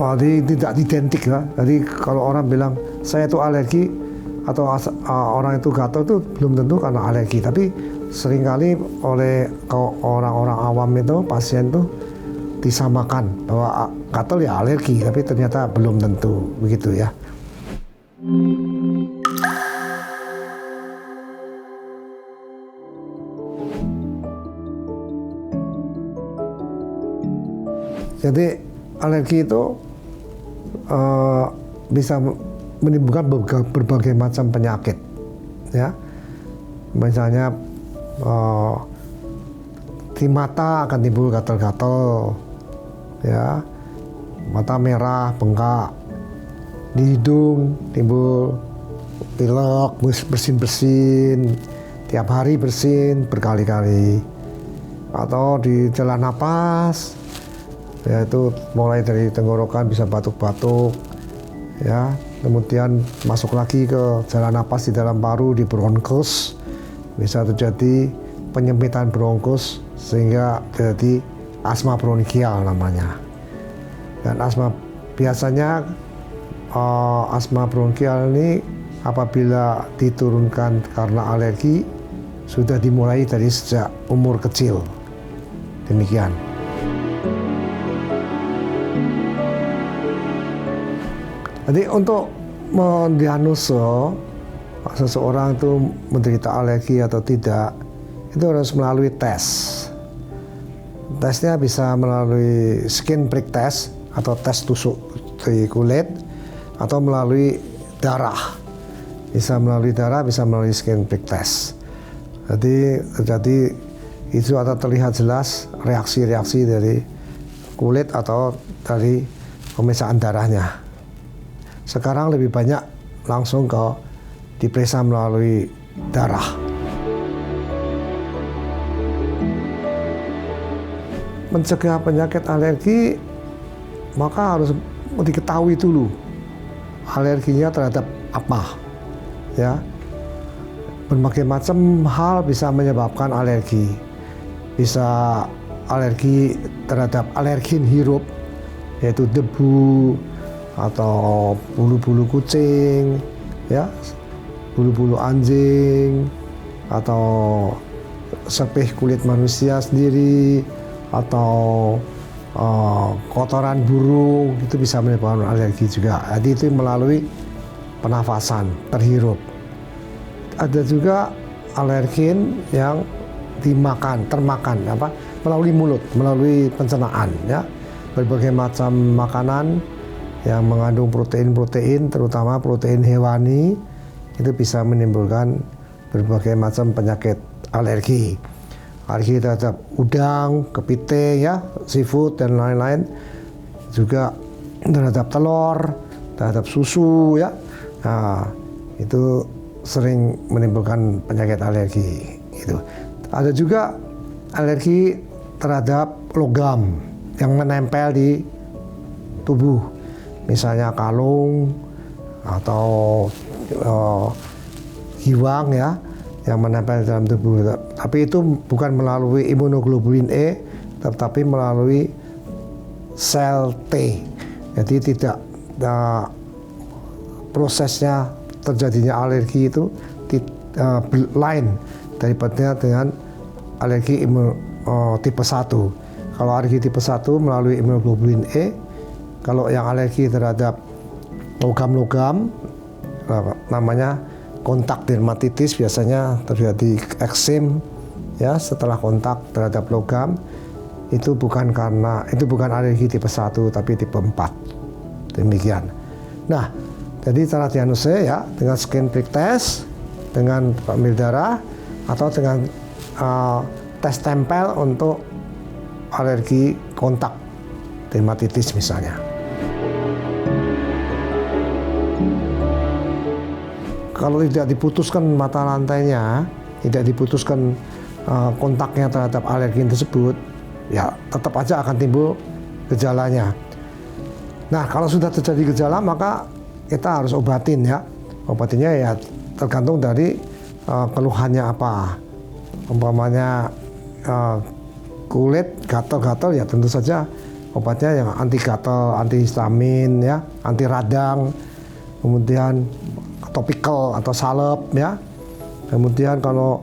Jadi tidak identik ya. Jadi kalau orang bilang saya itu alergi atau orang itu gatal itu belum tentu karena alergi, tapi seringkali oleh orang-orang awam itu pasien itu disamakan bahwa gatal ya alergi, tapi ternyata belum tentu begitu ya. Jadi alergi itu bisa menimbulkan berbagai macam penyakit, ya. Misalnya di mata akan timbul gatal-gatal, ya, mata merah, bengkak, di hidung timbul pilek, bersin-bersin, tiap hari bersin berkali-kali, atau di jalan napas, yaitu mulai dari tenggorokan bisa batuk-batuk, ya, kemudian masuk lagi ke jalan napas di dalam paru, di bronkus, bisa terjadi penyempitan bronkus sehingga terjadi asma bronkial namanya. Dan asma biasanya asma bronkial ini apabila diturunkan karena alergi sudah dimulai dari sejak umur kecil. Demikian. Jadi untuk mendiagnosa seseorang itu menderita alergi atau tidak, itu harus melalui tes. Tesnya bisa melalui skin prick test atau tes tusuk di kulit, atau melalui darah. Bisa melalui darah, bisa melalui skin prick test. Jadi itu akan terlihat jelas reaksi-reaksi dari kulit atau dari pemeriksaan darahnya. Sekarang lebih banyak langsung diperiksa melalui darah. Mencegah penyakit alergi, maka harus diketahui dulu alerginya terhadap apa, ya. Berbagai macam hal bisa menyebabkan alergi. Bisa alergi terhadap alergen hirup, yaitu debu atau bulu-bulu kucing, ya, bulu-bulu anjing, atau serpih kulit manusia sendiri, atau kotoran burung, itu bisa menyebabkan alergi juga. Jadi itu melalui pernafasan, terhirup. Ada juga alergen yang termakan melalui mulut, melalui pencernaan, ya. Berbagai macam makanan yang mengandung protein-protein, terutama protein hewani, itu bisa menimbulkan berbagai macam penyakit alergi. Alergi terhadap udang, kepiting, ya, seafood dan lain-lain, juga terhadap telur, terhadap susu, ya. Nah, itu sering menimbulkan penyakit alergi. Itu. Ada juga alergi terhadap logam yang menempel di tubuh, misalnya kalung atau giwang, ya, yang menempel dalam tubuh. Tapi itu bukan melalui imunoglobulin E, tetapi melalui sel T. Jadi tidak prosesnya terjadinya alergi itu lain daripada dengan alergi tipe 1. Kalau alergi tipe 1 melalui imunoglobulin E, kalau yang alergi terhadap logam-logam, namanya kontak dermatitis, biasanya terjadi eksim, ya, setelah kontak terhadap logam. Itu bukan alergi tipe 1 tapi tipe 4. Demikian. Nah, jadi cara diagnosa, ya, dengan skin prick test, dengan ambil darah, atau dengan tes tempel untuk alergi kontak dermatitis misalnya. Kalau tidak diputuskan mata rantainya, tidak diputuskan kontaknya terhadap alergen tersebut, ya tetap aja akan timbul gejalanya. Nah, kalau sudah terjadi gejala, maka kita harus obatin, ya. Obatinnya ya tergantung dari keluhannya apa. Umpamanya kulit gatal-gatal, ya tentu saja obatnya yang anti gatal, antihistamin ya, anti radang, kemudian topikal atau salep ya. Kemudian kalau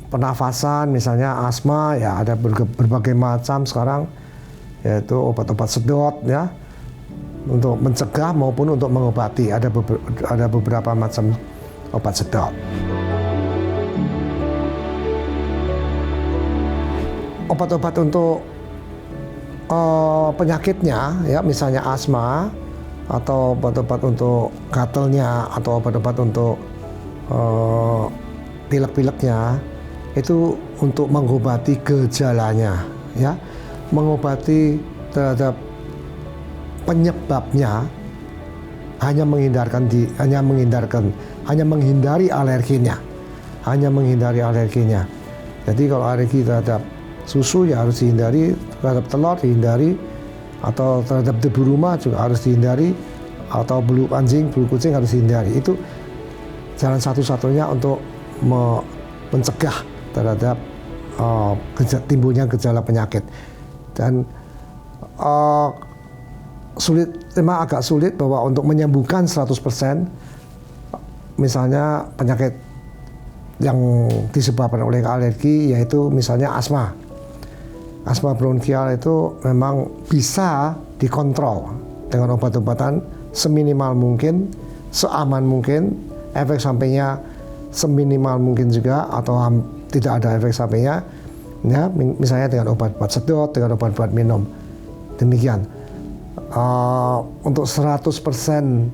pernafasan misalnya asma ya ada berbagai macam sekarang, yaitu obat-obat sedot ya, untuk mencegah maupun untuk mengobati. Ada beberapa macam obat sedot. Obat-obat untuk penyakitnya ya, misalnya asma, atau obat-obat untuk gatalnya, atau obat-obat untuk pilek-pileknya, itu untuk mengobati gejalanya ya, mengobati terhadap penyebabnya, hanya menghindari alerginya. Jadi kalau alergi terhadap susu ya harus dihindari, terhadap telur dihindari, atau terhadap debu rumah juga harus dihindari, atau bulu anjing, bulu kucing harus dihindari. Itu jalan satu-satunya untuk mencegah terhadap timbulnya gejala penyakit. Dan memang agak sulit bahwa untuk menyembuhkan 100%, misalnya penyakit yang disebabkan oleh alergi, yaitu misalnya asma. Asma bronkial itu memang bisa dikontrol dengan obat-obatan seminimal mungkin, seaman mungkin, efek sampingnya seminimal mungkin juga, atau tidak ada efek sampingnya ya, misalnya dengan obat-obat sedot, dengan obat-obat minum. Demikian. Untuk 100%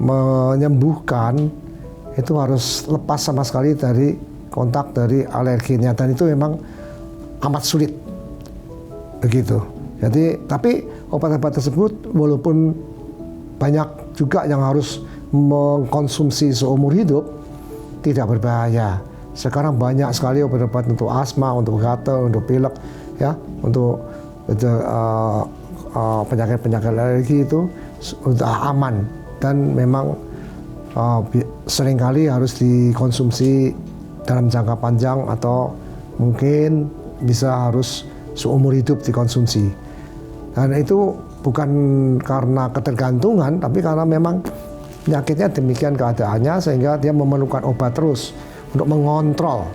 menyembuhkan itu harus lepas sama sekali dari kontak dari alerginya, dan itu memang amat sulit begitu. Jadi tapi obat-obat tersebut walaupun banyak juga yang harus mengkonsumsi seumur hidup, tidak berbahaya. Sekarang banyak sekali obat-obat untuk asma, untuk gatal, untuk pilek ya, untuk penyakit-penyakit alergi itu sudah aman, dan memang seringkali harus dikonsumsi dalam jangka panjang, atau mungkin bisa harus seumur hidup dikonsumsi. Dan itu bukan karena ketergantungan, tapi karena memang penyakitnya demikian keadaannya, sehingga dia memerlukan obat terus untuk mengontrol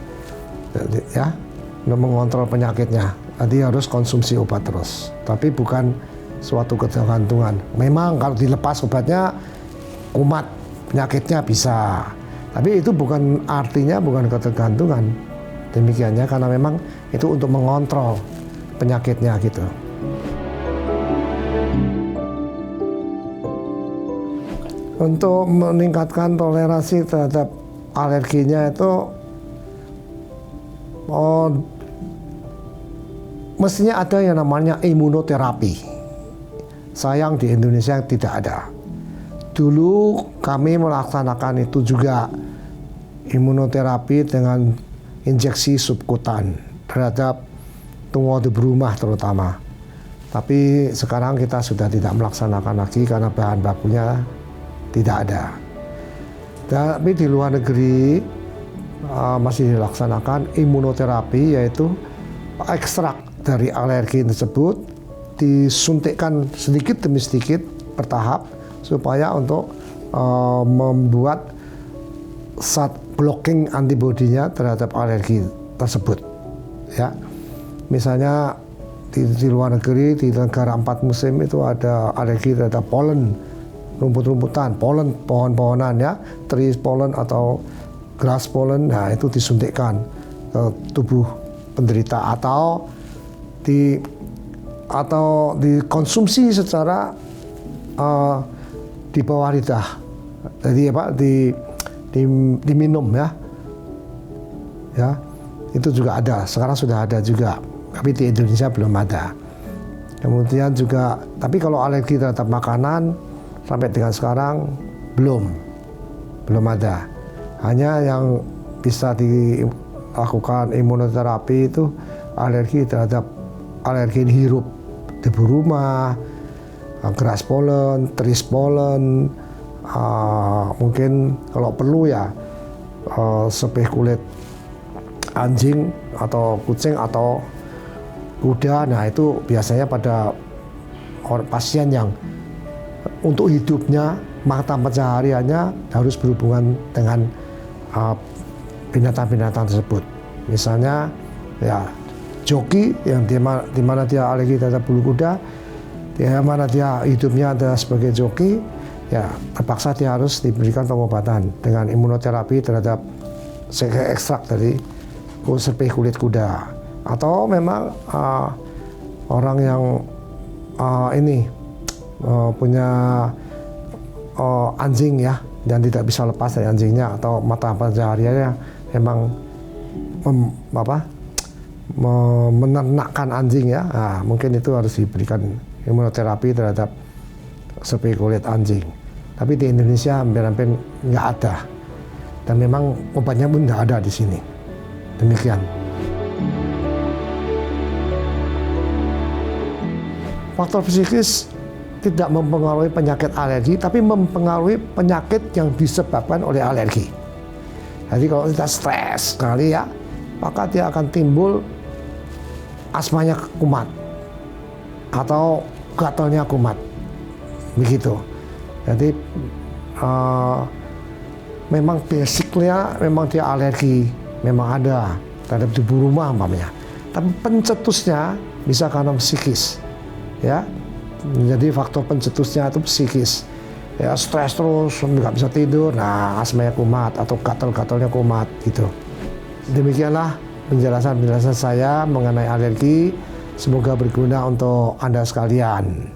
ya, untuk mengontrol penyakitnya. Jadi harus konsumsi obat terus, tapi bukan suatu ketergantungan. Memang kalau dilepas obatnya kumat penyakitnya bisa, tapi itu bukan artinya bukan ketergantungan. Demikiannya, karena memang itu untuk mengontrol penyakitnya gitu. Untuk meningkatkan toleransi terhadap alerginya itu mestinya ada yang namanya imunoterapi. Sayang di Indonesia tidak ada. Dulu kami melaksanakan itu juga, imunoterapi dengan injeksi subkutan terhadap tungau debu rumah terutama. Tapi sekarang kita sudah tidak melaksanakan lagi karena bahan bakunya tidak ada. Tapi di luar negeri masih dilaksanakan imunoterapi, yaitu ekstrak dari alergi tersebut disuntikkan sedikit demi sedikit bertahap, supaya untuk membuat blocking antibodinya terhadap alergi tersebut ya. Misalnya di luar negeri, di negara 4 musim itu ada alergi terhadap polen, rumput-rumputan, polen pohon-pohonan ya, tree pollen atau grass pollen. Nah, itu disuntikkan ke tubuh penderita, atau dikonsumsi secara di bawah lidah. Jadi diminum ya. Ya, itu juga ada. Sekarang sudah ada juga, tapi di Indonesia belum ada. Kemudian juga, tapi kalau alergi terhadap makanan sampai dengan sekarang belum ada. Hanya yang bisa dilakukan imunoterapi itu alergi terhadap alergen hirup, debu rumah, grass pollen, tree pollen, mungkin kalau perlu ya sepih kulit anjing atau kucing, atau kuda. Nah itu biasanya pada pasien yang untuk hidupnya mata pencahariannya harus berhubungan dengan binatang-binatang tersebut. Misalnya ya joki yang di mana dia alergi terhadap bulu kuda, di mana dia hidupnya adalah sebagai joki, ya terpaksa dia harus diberikan pengobatan dengan imunoterapi terhadap ekstrak dari serpih kulit kuda. Atau memang orang yang punya anjing ya, dan tidak bisa lepas dari anjingnya, atau mata pencahariannya memang menernakkan anjing ya, mungkin itu harus diberikan imunoterapi terhadap serpih kulit anjing. Tapi di Indonesia hampir-hampir nggak ada, dan memang obatnya pun nggak ada di sini. Demikian. Faktor psikis tidak mempengaruhi penyakit alergi, tapi mempengaruhi penyakit yang disebabkan oleh alergi. Jadi kalau kita stres sekali ya, maka dia akan timbul asmanya kumat atau gatalnya kumat, begitu. Jadi memang basicnya memang dia alergi, memang ada terhadap tubuh rumah umpamanya. Tapi pencetusnya bisa karena psikis, ya. Jadi faktor pencetusnya itu psikis, ya stres terus nggak bisa tidur, nah asmanya kumat atau gatal-gatalnya kumat gitu. Demikianlah penjelasan saya mengenai alergi. Semoga berguna untuk Anda sekalian.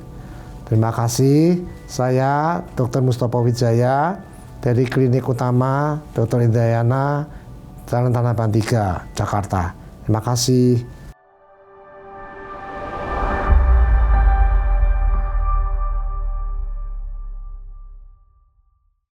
Terima kasih. Saya Dr. Mustopo Wijaya dari Klinik Utama Dr. Indayana, Jalan Tanah Abang 3, Jakarta. Terima kasih.